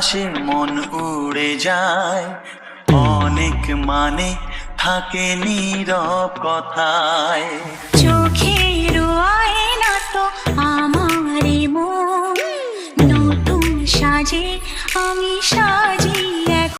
বাতাসে মন উড়ে যায়, অনেক মানে থাকে নীরব কথায়। চোখের আয়না তো আমারই মন, নতুন সাজে আমি